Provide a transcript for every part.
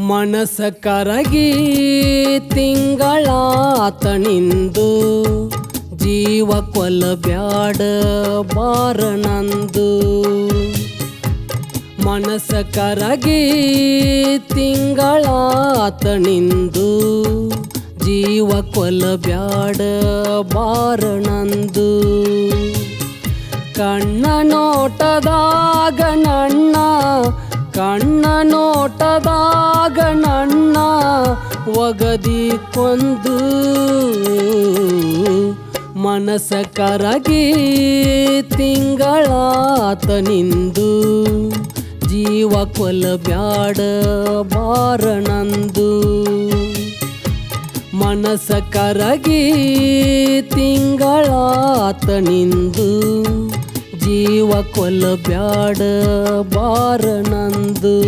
ಮನಸ ಕರಗಿ ತಿಂಗಳಾತನಿಂದು ಜೀವ ಕೊಲ್ಲಬ್ಯಾಡ ಬಾರನಂದು. ಮನಸ ಕರಗಿ ತಿಂಗಳಾತನಿಂದು ಜೀವ ಕೊಲ್ಲಬ್ಯಾಡ ಬಾರನಂದು. ಕಣ್ಣ ನೋಟದಾಗ ನನ್ನ ಕಣ್ಣ ನೋಟದಾಗ ನನ್ನ ಒಗದಿ ಕೊಂದು. ಮನಸ ಕರಗಿ ತಿಂಗಳಾತನಿಂದು ಜೀವ ಕೊಲ್ಲಬ್ಯಾಡ ಬಾರನಂದು. ಮನಸ ಕರಗಿ ತಿಂಗಳಾತನಿಂದು ಜೀವ ಕೊಲ್ಲಬ್ಯಾಡ ಬಾರನಂದು.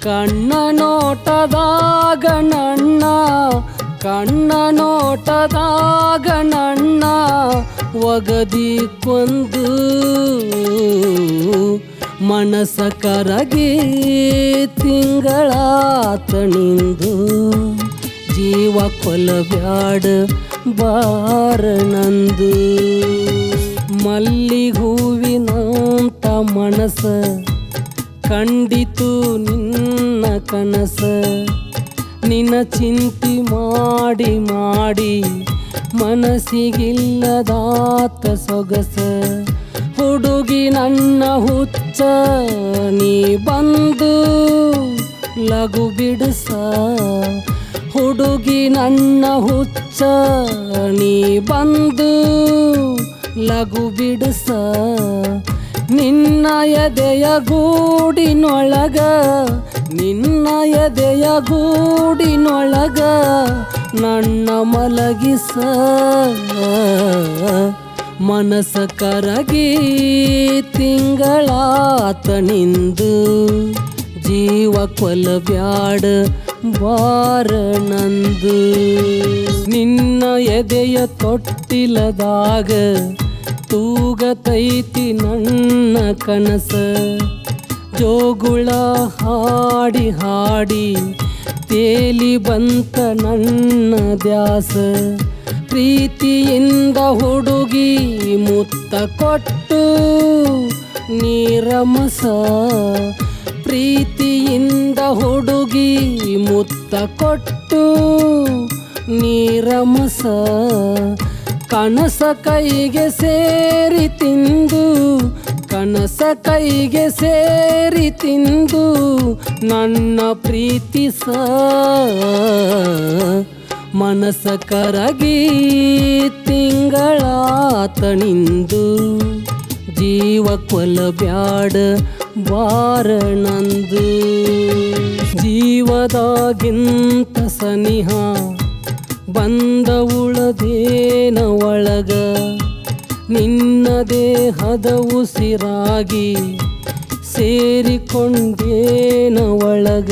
ಕಣ್ಣ ನೋಟದಾಗ ನನ್ನ ಕಣ್ಣ ನೋಟದಾಗ ನನ್ನ ಒಗದಿ ಕೊಂದು. ಮನಸ ಕರಗಿ ತಿಂಗಳಾತನಿಂದು ಜೀವ ಕೊಲ್ಲಬ್ಯಾಡ ಬಾರನಂದು. ಮಲ್ಲಿಗೂವಿನಂತ ಮನಸ ಕಂಡಿತು ನಿನ್ನ ಕನಸ. ನಿನ್ನ ಚಿಂತಿ ಮಾಡಿ ಮಾಡಿ ಮನಸ್ಸಿಗಿಲ್ಲದಾತ ಸೊಗಸ. ಹುಡುಗಿ ನನ್ನ ಹುಚ್ಚ ನೀ ಬಂದು ಲಘು ಬಿಡಿಸ. ಹುಡುಗಿ ನನ್ನ ಹುಚ್ಚ ನೀ ಬಂದು ಲಘು ಬಿಡಿಸ. ನಿನ್ನ ಎದೆಯ ಗೂಡಿನೊಳಗ ನಿನ್ನ ಎದೆಯ ಗೂಡಿನೊಳಗ ನನ್ನ ಮಲಗಿಸ. ಮನಸ ಕರಗಿ ತಿಂಗಳಾತನಿಂದು ಜೀವ ಕೊಲ್ಲಬ್ಯಾಡ ಬಾರನಂದು. ನಿನ್ನ ಎದೆಯ ತೊಟ್ಟಿಲದಾಗ ತೂಗತೈತಿ ನನ್ನ ಕನಸ. ಜೋಗುಳ ಹಾಡಿ ಹಾಡಿ ತೇಲಿ ಬಂತ ನನ್ನ ದ್ಯಾಸ. ಪ್ರೀತಿಯಿಂದ ಹುಡುಗಿ ಮುತ್ತ ಕೊಟ್ಟು ನೀರಮಸ. ಪ್ರೀತಿಯಿಂದ ಹುಡುಗಿ ಮುತ್ತ ಕೊಟ್ಟು ನೀರಮಸ. ಕನಸ ಕೈಗೆ ಸೇರಿ ತಿಂದು ಕನಸ ಕೈಗೆ ಸೇರಿ ತಿಂದು ನನ್ನ ಪ್ರೀತಿಸ. ಮನಸ ಕರಗಿ ತಿಂಗಳಾತನಿಂದು ಜೀವ ಕೊಲ್ಲಬ್ಯಾಡ ಬಾರನಂದು. ಜೀವದಾಗಿಂತ ಸನಿಹ ಬಂದ ಉಳದೇನ ಒಳಗ. ನಿನ್ನ ದೇಹದ ಉಸಿರಾಗಿ ಸೇರಿಕೊಂಡೇನ ಒಳಗ.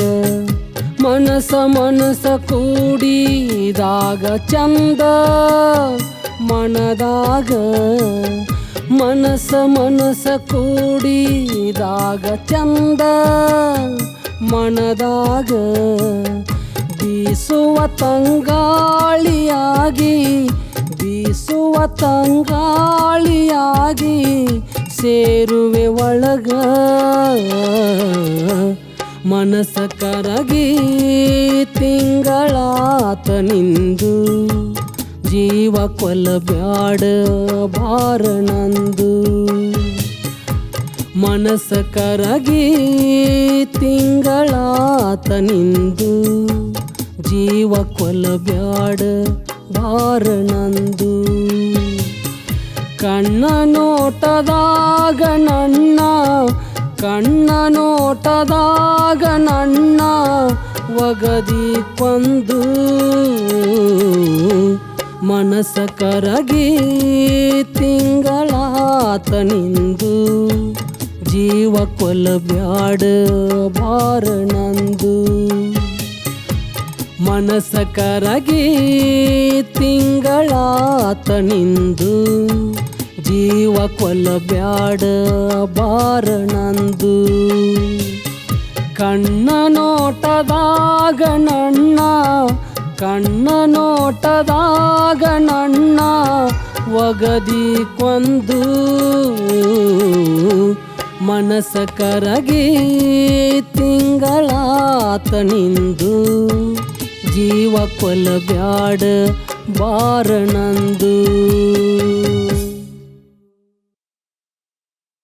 ಮನಸ ಮನಸ ಕೂಡಿದಾಗ ಚಂದ ಮನದಾಗ. ಮನಸ ಮನಸ ಕೂಡಿದಾಗ ಚಂದ ಮನದಾಗ. ಬೀಸುವ ತಂಗಾಳಿಯಾಗಿ ಬೀಸುವ ತಂಗಾಳಿಯಾಗಿ ಸೇರುವೆ ಒಳಗ. ಮನಸ ಕರಗಿ ತಿಂಗಳಾತನಿಂದು ಜೀವ ಕೊಲ್ಲಬ್ಯಾಡ ಬಾರನಂದು. ಮನಸ ಕರಗಿ ತಿಂಗಳಾತನಿಂದು ಜೀವ ಕೊಲ್ಲಬ್ಯಾಡ ಬಾರನಂದು. ಕಣ್ಣ ನೋಟದಾಗ ನನ್ನ ಕಣ್ಣ ನೋಟದಾಗ ನನ್ನ ಒಗದಿ ಕೊಂದು. ಮನಸ ಕರಗಿ ತಿಂಗಳಾತನಿಂದು ಜೀವ ಕೊಲ್ಲಬ್ಯಾಡ ಬಾರನಂದು. ಮನಸ ಕರಗಿ ತಿಂಗಳಾತನಿಂದು ಜೀವ ಕೊಲ್ಲಬ್ಯಾಡ ಬಾರನಂದು. ಕಣ್ಣ ನೋಟದಾಗ ನನ್ನ ಒಗದಿ ಕೊಂದು ಮನಸ ಕರಗಿ ತಿಂಗಳಾತ ನಿಂದು ಜೀವ ಕೊಲಬ್ಯಾಡ ಬಾರನಂದು